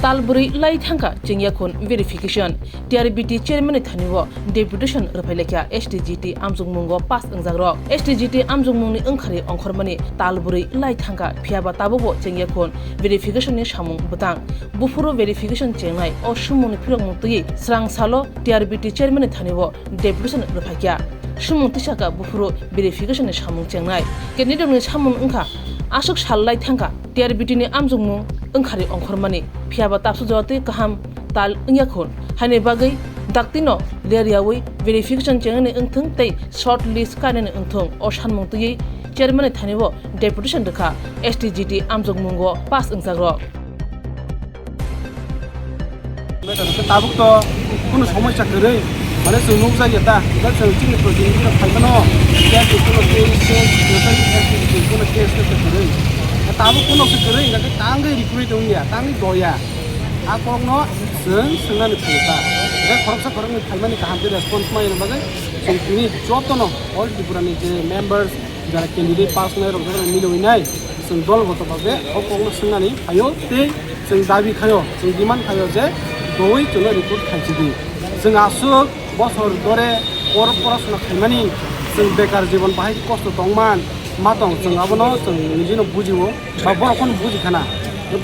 Talburi lai thangka chengyakon verification TRBT chairman thaniwo deputation ruphailekya STGT amjungmungo pass angjagro STGT amjungmungni angkhari angkhormani Talburi lai thangka phiaba tabobo chengyakon verification ni samung butang bufuro verification chengnai o sumungni phirokmung tui srang salo TRBT chairman thaniwo deputation ruphaikya sumung tisaka bufuro verification ni samung chengnai kenidongni samung angkha asuk sallai thangka TRBT ni amjungmung angkhari angkhormani phiaba tapsu jawate kaham tal ungyakon hane bagai daktino leriawi verification chengani angthung tei short list kanani angthung o sanmung tui chairman thanibo deputation dekha STGT amjungmungo pass angjagro tabuk to কোনো সমস্যা করে মানে সুনুক জায়গাটা এটা চিনি প্রতিনিধি ফাইবানো এটা কোনো কেস কোনো কেস করে tabuk কোনো করে এটা কাঙ্গে রিক্রুট দংয়া কাঙ্গে দয়া আকংনো সোंनानै फैबा এটা খরচা খরচনি ফাইবানি কাহামতে রেসপন্স মাইनो बागै जोंनि जतनो अल त्रिपुरानि जे मेम्बार्स যারা ক্যান্ডিডেট পাস নাই রকম মিলুইনাই जों दलगतभाবে अकंनो सोंनानै फायो ते जों दाबि खायो जों डिमान्ड खायो जे दय जोंनो रिक्रुट खायसिदि जों आसुक बसर दरे पराशुना खायमानि जों बेकार जीवन बाहाय कष्ट दंमान मा दं जों आबनो जों निजेनो बुजियो बा बरखौनो बुजिखाना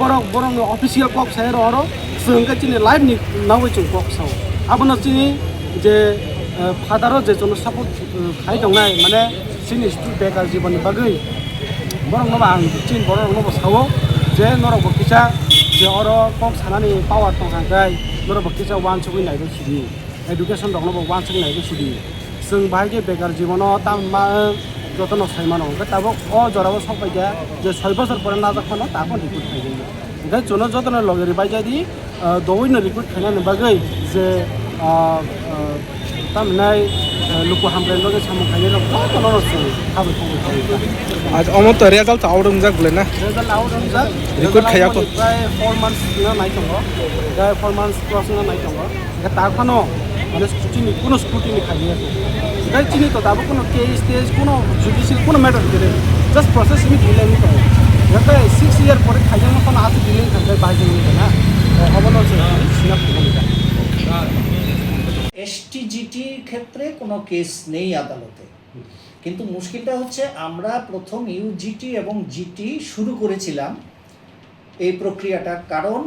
बरंनो अफिसियेल कक सायर अरो जों गाचिनि लाइभ नि नावै जों कक साव आबनो चिनि जे फादारो जे जोंनो सापोर्ट खाय दंनाय माने चिनि बेकार जीवन बागै बरंनो आं चिन बरंनो सावो जे नरक किसा जे अरो कक सानानि पावार दंखाय नरक किसा वान सुगै नायबो सुदि एडुकेशन दंनो वान सुगै नायबो सुदि जों बाहाय बेकार जीवनो ता मा যতন সাইমানো তাবো অ জরাবো সবাইয়া যে 6 বছর পরে না যখন তাবো রিক্রুট খাইগৈ গাই জনো যতন লগেরি বাইজাদি দইনো রিক্রুট খাইনাनै বাগৈ যে তামনাই লুকু হামরে লগে সামু খাইनो যতন রসে খাবो खाइगौ आज अमत रेजाल्ट आउटं जागले ना रेजाल्ट आउटं जाग रिक्रुट खायाखो 4 मान्थस ना नायथंगो दा 4 मान्थस क्रस ना नायथंगो ताखानो माने स्कुटिनि खाइयो गाई चिनी तो दाबो कोनो केस टेस कोनो जुडिशियल कोनो मैटर करे जस्ट प्रोसेस में डिले नहीं करे याते 6 ईयर পরে খাইनो কোনো आज डिले खाइ बाइजों ना अबनो सिनाप भूमिका एसटीजीटी ক্ষেত্রে কোনো কেস নেই আদালতে কিন্তু মুশকিলটা হচ্ছে আমরা প্রথম ইউজিটি এবং জিটি শুরু করেছিলাম এই প্রক্রিয়াটা কারণ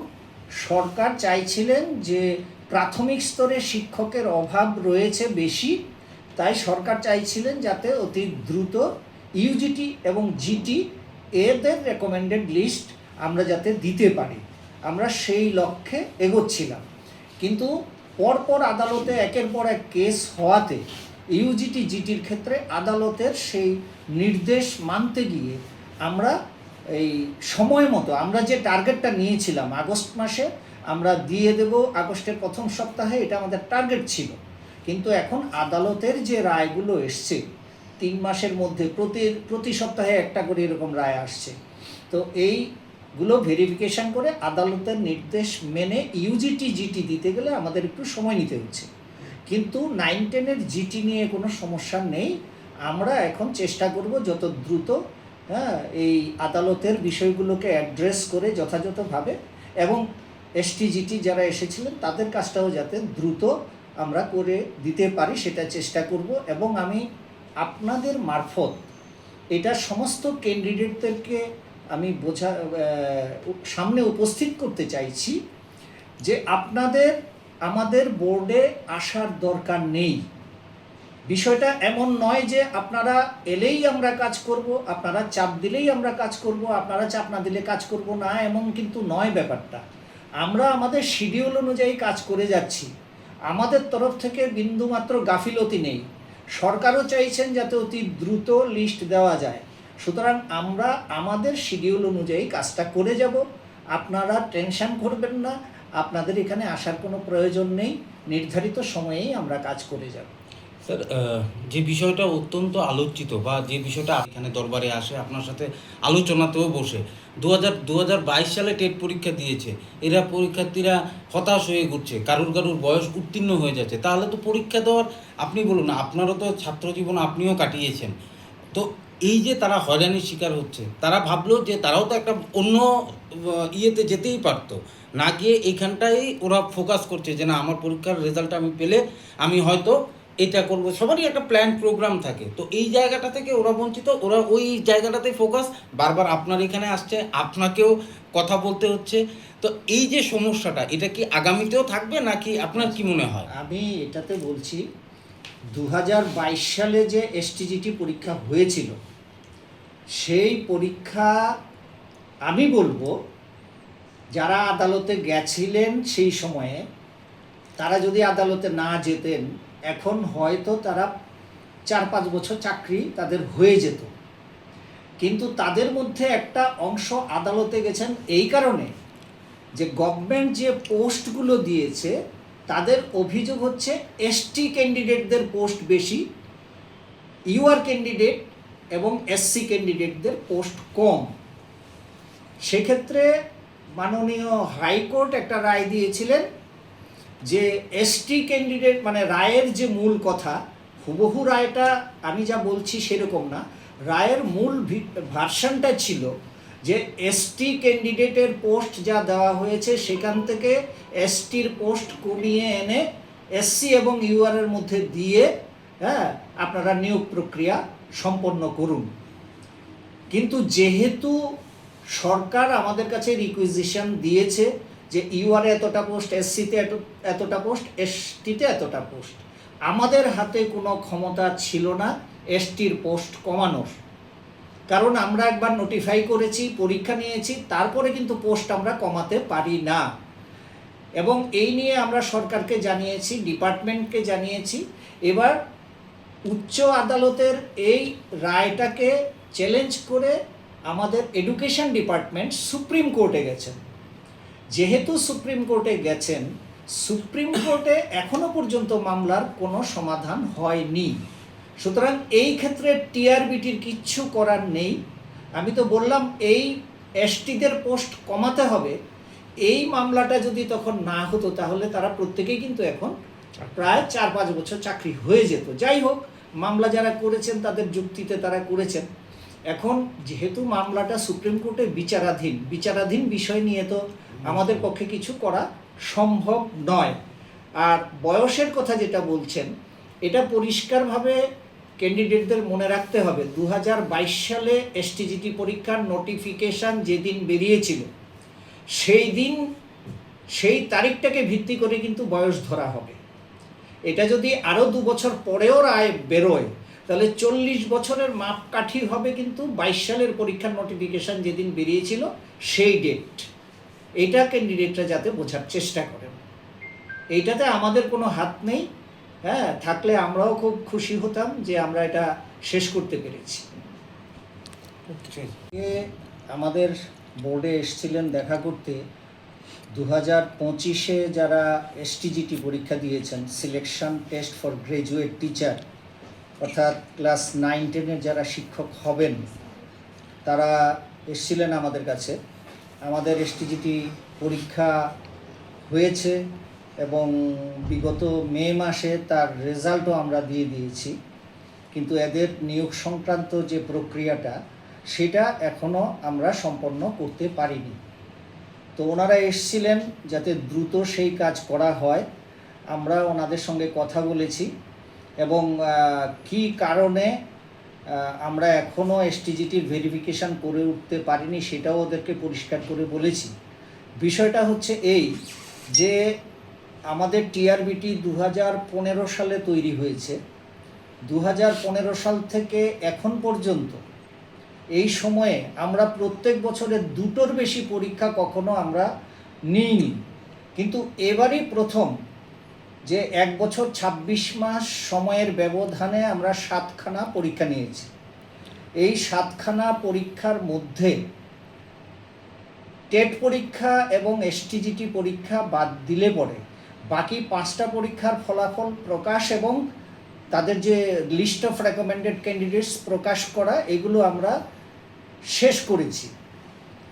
সরকার চাইছিলেন যে প্রাথমিক স্তরে শিক্ষকের অভাব রয়েছে বেশি তাই সরকার চাইছিলেন যাতে অতি দ্রুত ইউজিটি এবং জিটি এদের রেকমেন্ডেড লিস্ট আমরা যাতে দিতে পারি আমরা সেই লক্ষ্যে এগোচ্ছিলাম কিন্তু পরপর আদালতে একের পর এক কেস হওয়াতে ইউজিটি জিটির ক্ষেত্রে আদালতের সেই নির্দেশ মানতে গিয়ে আমরা এই সময় মতো আমরা যে টার্গেটটা নিয়েছিলাম আগস্ট মাসে আমরা দিয়ে দেব আগস্টের প্রথম সপ্তাহে এটা আমাদের টার্গেট ছিল কিন্তু এখন আদালতের যে রায়গুলো এসছে 3 মাসের মধ্যে প্রতি সপ্তাহে একটা করে এরকম রায় আসছে তো এইগুলো ভেরিফিকেশন করে আদালতের নির্দেশ মেনে ইউজিটি জিটি দিতে গেলে আমাদের একটু সময় নিতে হচ্ছে কিন্তু 9-10 এর জিটি নিয়ে কোনো সমস্যা নেই আমরা এখন চেষ্টা করব যত দ্রুত এই আদালতের বিষয়গুলোকে অ্যাড্রেস করে যথাযথভাবে এবং এসটিজিটি যারা এসেছিলেন তাদের কাজটাও যাতে দ্রুত আমরা করে দিতে পারি সেটা চেষ্টা করব এবং আমি আপনাদের মারফত এটা সমস্ত ক্যান্ডিডেটদেরকে আমি সামনে উপস্থিত করতে চাইছি যে আপনাদের আমাদের বোর্ডে আসার দরকার নেই বিষয়টা এমন নয় যে আপনারা এলেই আমরা কাজ করব আপনারা চাপ দিলেই আমরা কাজ করব আপনারা চাপ না দিলে কাজ করব না এমন কিন্তু নয় ব্যাপারটা আমরা আমাদের শিডিউল অনুযায়ী কাজ করে যাচ্ছি আমাদের তরফ থেকে বিন্দুমাত্র গাফিলতি নেই সরকারও চাইছেন যাতে অতি দ্রুত লিস্ট দেওয়া যায় সুতরাং আমরা আমাদের শিডিউল অনুযায়ী কাজটা করে যাব আপনারা টেনশন করবেন না আপনাদের এখানে আসার কোনো প্রয়োজন নেই নির্ধারিত সময়েই আমরা কাজ করে যাব স্যার যে বিষয়টা অত্যন্ত আলোচিত বা যে বিষয়টা এখানে দরবারে আসে আপনার সাথে আলোচনাতেও বসে 2022 সালে টেট পরীক্ষা দিয়েছে এরা পরীক্ষার্থীরা হতাশ হয়ে ঘুরছে কারুর বয়স উত্তীর্ণ হয়ে যাচ্ছে তাহলে তো পরীক্ষা দেওয়ার আপনি বলুন না আপনারও তো ছাত্র জীবন আপনিও কাটিয়েছেন তো এই যে তারা হয়রানির শিকার হচ্ছে, তারা ভাবলো যে তারাও তো একটা অন্য ইয়েতে যেতেই পারতো, না গিয়ে এইখানটাই ওরা ফোকাস করছে যে না আমার পরীক্ষার রেজাল্ট আমি পেলে আমি হয়তো এটা করব। সবারই একটা প্ল্যান প্রোগ্রাম থাকে, তো এই জায়গাটা থেকে ওরা বঞ্চিত, ওরা ওই জায়গাটাতেই ফোকাস। বারবার আপনার এখানে আসছে, আপনাকেও কথা বলতে হচ্ছে। তো এই যে সমস্যাটা, এটা কি আগামীতেও থাকবে নাকি আপনার কি মনে হয়? আমি এটাতে বলছি 2022 সালে যে এসটিজিটি পরীক্ষা হয়েছিল, সেই পরীক্ষা আমি বলবো যারা আদালতে গেছিলেন সেই সময়ে, তারা যদি আদালতে না যেতেন এখন হয়তো তারা 4-5 বছর চাকরি তাদের হয়ে যেত। কিন্তু তাদের মধ্যে একটা অংশ আদালতে গেছেন এই কারণে যে গভর্নমেন্ট যে পোস্টগুলো দিয়েছে তাদের অভিযোগ হচ্ছে এসটি ক্যান্ডিডেটদের পোস্ট বেশি, ইউআর ক্যান্ডিডেট এবং এসসি ক্যান্ডিডেটদের পোস্ট কম। সেক্ষেত্রে মাননীয় হাইকোর্ট একটা রায় দিয়েছিলেন যে এসটি ক্যান্ডিডেট, মানে রায়ের যে মূল কথা, হুবহু রায়টা আমি যা বলছি সেরকম না, রায়ের মূল ভার্সনটা ছিল যে এসটি ক্যান্ডিডেটের পোস্ট যা দেওয়া হয়েছে সেখান থেকে এসটির পোস্ট কমিয়ে এনে এসসি এবং ইউআরের মধ্যে দিয়ে আপনারা নিয়োগ প্রক্রিয়া সম্পন্ন করুন। কিন্তু যেহেতু সরকার আমাদের কাছে রিকুইজিশন দিয়েছে যে ইউআরে এতটা পোস্ট, এসসিতে এতটা পোস্ট, এসটিতে এতটা পোস্ট, আমাদের হাতে কোনো ক্ষমতা ছিল না এসটির পোস্ট কমানোর। কারণ আমরা একবার নোটিফাই করেছি, পরীক্ষা নিয়েছি, তারপরে কিন্তু পোস্ট আমরা কমাতে পারি না। এবং এই নিয়ে আমরা সরকারকে জানিয়েছি, ডিপার্টমেন্টকে জানিয়েছি। এবার উচ্চ আদালতের এই রায়টাকে চ্যালেঞ্জ করে আমাদের এডুকেশন ডিপার্টমেন্ট সুপ্রিম কোর্টে গেছেন। যেহেতু সুপ্রিম কোর্টে গেছেন, সুপ্রিম কোর্টে এখনো পর্যন্ত মামলার কোনো সমাধান হয়নি। সুতরাং এই ক্ষেত্রে টিআরবিটির কিচ্ছু করার নেই। আমি তো বললাম এই এসটিদের পোস্ট কমাতে হবে, এই মামলাটা যদি তখন না হতো তাহলে তারা প্রত্যেকেই কিন্তু এখন প্রায় 4-5 বছর চাকরি হয়ে যেত। যাই হোক, মামলা যারা করেছেন তাদের যুক্তিতে তারা করেছেন। এখন যেহেতু মামলাটা সুপ্রিম কোর্টে বিচারাধীন বিষয় নিয়ে তো আমাদের পক্ষে কিছু করা সম্ভব নয়। আর বয়সের কথা যেটা বলছেন, এটা পরিষ্কারভাবে ক্যান্ডিডেটদের মনে রাখতে হবে। 2022 সালে এসটিজিটি পরীক্ষার নোটিফিকেশান যেদিন বেরিয়েছিল সেই তারিখটাকে ভিত্তি করে কিন্তু বয়স ধরা হবে। এটা যদি আরও 2 বছর পরেও রায় বেরোয় তাহলে 40 বছরের মাপকাঠি হবে কিন্তু 22 সালের পরীক্ষার নোটিফিকেশান যেদিন বেরিয়েছিল সেই ডেট। এইটা ক্যান্ডিডেটরা যাতে বোঝার চেষ্টা করেন। এইটাতে আমাদের কোনো হাত নেই। থাকলে আমরাও খুব খুশি হতাম যে আমরা এটা শেষ করতে পেরেছি। আমাদের বোর্ডে এসেছিলেন দেখা করতে 2025-এ যারা এসটিজিটি পরীক্ষা দিয়েছেন, selection test for graduate teacher, অর্থাৎ ক্লাস 9-10-এর যারা শিক্ষক হবেন, তারা এসেছিলেন আমাদের কাছে। আমাদের এসটিজিটি পরীক্ষা হয়েছে এবং বিগত মে মাসে তার রেজাল্টও আমরা দিয়ে দিয়েছি। কিন্তু এদের নিয়োগ সংক্রান্ত যে প্রক্রিয়াটা সেটা এখনও আমরা সম্পন্ন করতে পারিনি। তো ওনারা এসেছিলেন যাতে দ্রুত সেই কাজ করা হয়। আমরা ওনাদের সঙ্গে কথা বলেছি এবং কি কারণে আমরা এখনও এসটিজিটির ভেরিফিকেশান করে উঠতে পারিনি সেটাও ওদেরকে পরিষ্কার করে বলেছি। বিষয়টা হচ্ছে এই যে আমাদের টিআরবিটি 2015 সালে তৈরি হয়েছে। 2015 সাল থেকে এখন পর্যন্ত এই সময়ে আমরা প্রত্যেক বছরে 2টোর বেশি পরীক্ষা কখনো আমরা নিইনি। কিন্তু এবারই প্রথম যে 1 বছর 26 মাস সময়ের ব্যবধানে আমরা 7খানা পরীক্ষা নিয়েছি। এই 7খানা পরীক্ষার মধ্যে টেট পরীক্ষা এবং এসটিজিটি পরীক্ষা বাদ দিলে পরে বাকি 5টা পরীক্ষার ফলাফল প্রকাশ এবং তাদের যে লিস্ট অফ রেকমেন্ডেড ক্যান্ডিডেটস প্রকাশ করা, এগুলো আমরা শেষ করেছি।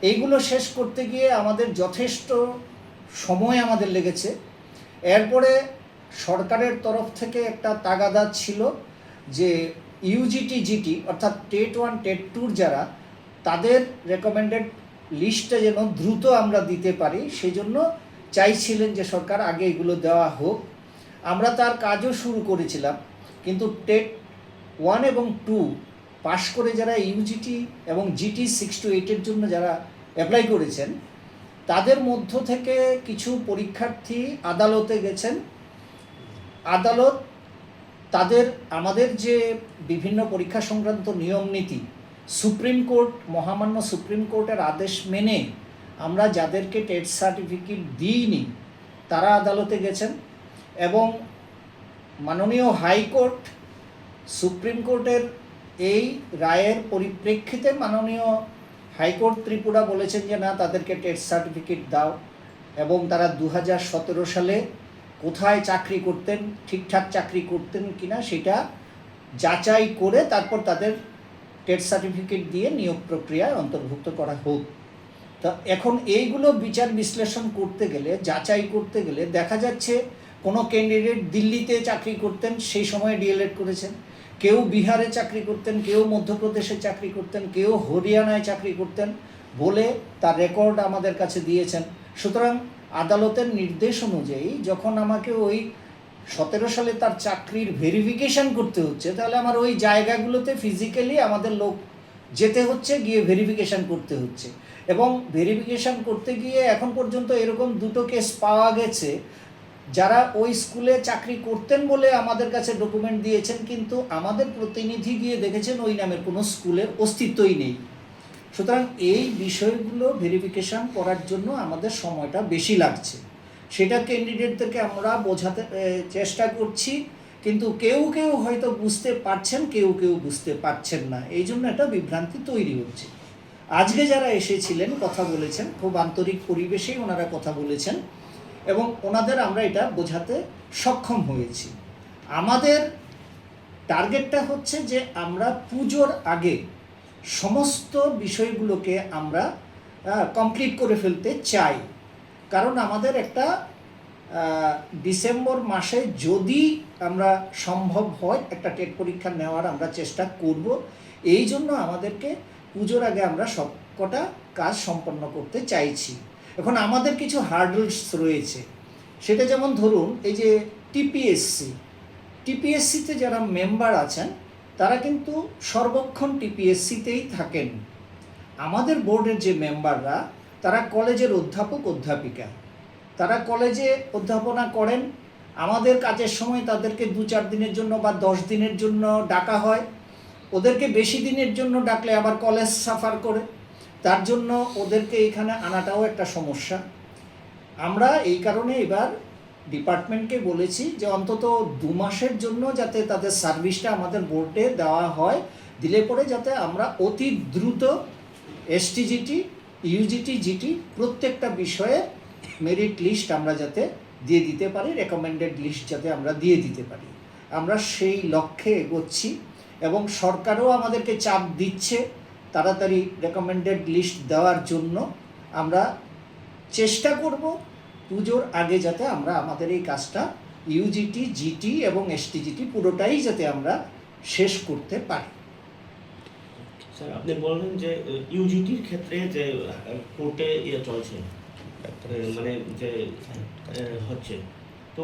এইগুলো শেষ করতে গিয়ে আমাদের যথেষ্ট সময় আমাদের লেগেছে। এরপরে সরকারের তরফ থেকে একটা তাগাদা ছিল যে ইউজিটি জিটি অর্থাৎ টেট 1 টেট 2 যারা, তাদের রেকমেন্ডেড লিস্টটা যেন দ্রুত আমরা দিতে পারি, সেই জন্য চাইছিলেন যে সরকার আগে এগুলো দেওয়া হোক। আমরা তার কাজও শুরু করেছিলাম, কিন্তু টেট 1 এবং 2 পাশ করে যারা ইউজিটি এবং জিটি 6 to 8 জন্য যারা অ্যাপ্লাই করেছেন, তাদের মধ্য থেকে কিছু পরীক্ষার্থী আদালতে গেছেন। আদালত তাদের আমাদের যে বিভিন্ন পরীক্ষা সংক্রান্ত নিয়ম নীতি, সুপ্রিম কোর্ট, মহামান্য সুপ্রিম কোর্টের আদেশ মেনে আমরা যাদেরকে টেট সার্টিফিকেট দিইনি তারা আদালতে গেছেন, এবং মাননীয় হাইকোর্ট সুপ্রিম কোর্টের এই রায়ের পরিপ্রেক্ষিতে মাননীয় হাইকোর্ট ত্রিপুরা বলেছেন যে না, তাদেরকে টেট সার্টিফিকেট দাও, এবং তারা 2017 সালে কোথায় চাকরি করতেন, ঠিকঠাক চাকরি করতেন কিনা সেটা যাচাই করে তারপর তাদের টেট সার্টিফিকেট দিয়ে নিয়োগ প্রক্রিয়ায় অন্তর্ভুক্ত করা হোক। তা এখন এইগুলো বিচার বিশ্লেষণ করতে গেলে, যাচাই করতে গেলে দেখা যাচ্ছে কোনো ক্যান্ডিডেট দিল্লিতে চাকরি করতেন, সেই সময় ডিএলএড করেছেন, কেউ বিহারে চাকরি করতেন, কেউ মধ্যপ্রদেশে চাকরি করতেন, কেউ হরিয়ানায় চাকরি করতেন বলে তার রেকর্ড আমাদের কাছে দিয়েছেন। সুতরাং আদালতের নির্দেশ অনুযায়ী যখন আমাকে ওই 17 সালে তার চাকরির ভেরিফিকেশান করতে হচ্ছে, তাহলে আমার ওই জায়গাগুলোতে ফিজিক্যালি আমাদের লোক যেতে হচ্ছে, গিয়ে ভেরিফিকেশান করতে হচ্ছে। এবং ভেরিফিকেশান করতে গিয়ে এখন পর্যন্ত এরকম 2টো কেস পাওয়া গেছে, যারা ওই স্কুলে চাকরি করতেন বলে আমাদের কাছে ডকুমেন্ট দিয়েছেন, কিন্তু আমাদের প্রতিনিধি গিয়ে দেখেছেন ওই নামের কোনো স্কুলের অস্তিত্বই নেই। সুতরাং এই বিষয়গুলো ভেরিফিকেশান করার জন্য আমাদের সময়টা বেশি লাগছে, সেটা ক্যান্ডিডেটদেরকে আমরা বোঝাতে চেষ্টা করছি, কিন্তু কেউ কেউ হয়তো বুঝতে পারছেন, কেউ কেউ বুঝতে পারছেন না, এই জন্য একটা বিভ্রান্তি তৈরি হচ্ছে। আজকে যারা এসেছিলেন কথা বলেছেন, খুব আন্তরিক পরিবেশেই ওনারা কথা বলেছেন, এবং ওনাদের আমরা এটা বোঝাতে সক্ষম হয়েছি। আমাদের টার্গেটটা হচ্ছে যে আমরা পুজোর আগে সমস্ত বিষয়গুলোকে আমরা কমপ্লিট করে ফেলতে চাই, কারণ আমাদের একটা ডিসেম্বর মাসে যদি আমরা সম্ভব হয় একটা টেট পরীক্ষা নেওয়ার আমরা চেষ্টা করব। এই জন্য আমাদেরকে পুজোর আগে আমরা সবকটা কাজ সম্পন্ন করতে চাইছি। এখন আমাদের কিছু হার্ডলস রয়েছে, সেটা যেমন ধরুন এই যে টিপিএসসিতে যারা মেম্বার আছেন তারা কিন্তু সর্বক্ষণ টিপিএসসিতেই থাকেন। আমাদের বোর্ডের যে মেম্বাররা তারা কলেজের অধ্যাপক অধ্যাপিকা, তারা কলেজে অধ্যাপনা করেন। আমাদের কাজের সময় তাদেরকে 2-4 দিনের জন্য বা 10 দিনের জন্য ডাকা হয়, ওদেরকে বেশি দিনের জন্য ডাকলে আবার কলেজ সাফার করে, তার জন্য ওদেরকে এখানে আনাটাও একটা সমস্যা। আমরা এই কারণে এবার ডিপার্টমেন্টকে বলেছি যে অন্তত 2 মাসের জন্য যাতে তাদের সার্ভিসটা আমাদের বোর্ডে দেওয়া হয়, দিলে পরে যাতে আমরা অতি দ্রুত এসটিজিটি, ইউজিটি, জিটি প্রত্যেকটা বিষয়ে মেরিট লিস্ট আমরা যাতে দিয়ে দিতে পারি, রেকমেন্ডেড লিস্ট যাতে আমরা দিয়ে দিতে পারি, আমরা সেই লক্ষ্যে এগোচ্ছি। এবং সরকারও আমাদেরকে চাপ দিচ্ছে তাড়াতাড়ি রেকমেন্ডেড লিস্ট দেওয়ার জন্য। আমরা চেষ্টা করব পুজোর আগে যাতে আমরা আমাদের এই কাজটা ইউজিটি, জিটি এবং এসটিজিটি পুরোটাই যাতে আমরা শেষ করতে পারি। স্যার, আপনি বললেন যে ইউজিটির ক্ষেত্রে যে কোর্টে চলছে, মানে যে হচ্ছে, তো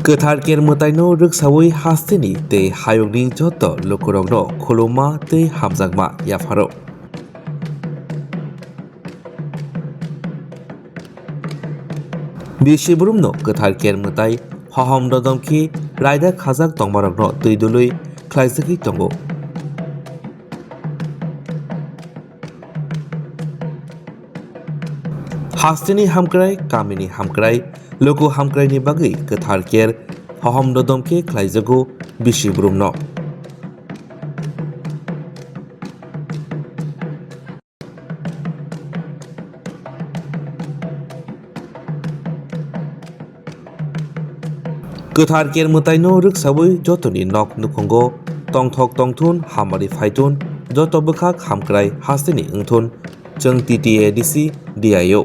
गोथार केर मोताइनो रोगसावै हास्तेनि तै हायगनि जत लोकरंनो खुलुमा तै हामजागमा याफारो बिसिबुरुमनो गोथार केर मोताइ हहम ददमखि रायदा खाजाक तंगमारगनो दैदुलै ख्लाइजखि दंगो हास्तेनि हामक्राय कामिनि हामक्राय लोगो हामक्रायनि बागै गोथार केर हहम ददमखि ख्लाइजगो बिसिबुरुमनो गोथार केर मोताइनो रोगसावै जतनि नक नुखंगो तंथक तंथुन हामारि फाइथुन जत बोखाक हामक्राय हास्तेनि ओंथुन जों टिटिएडिसि डिआइअ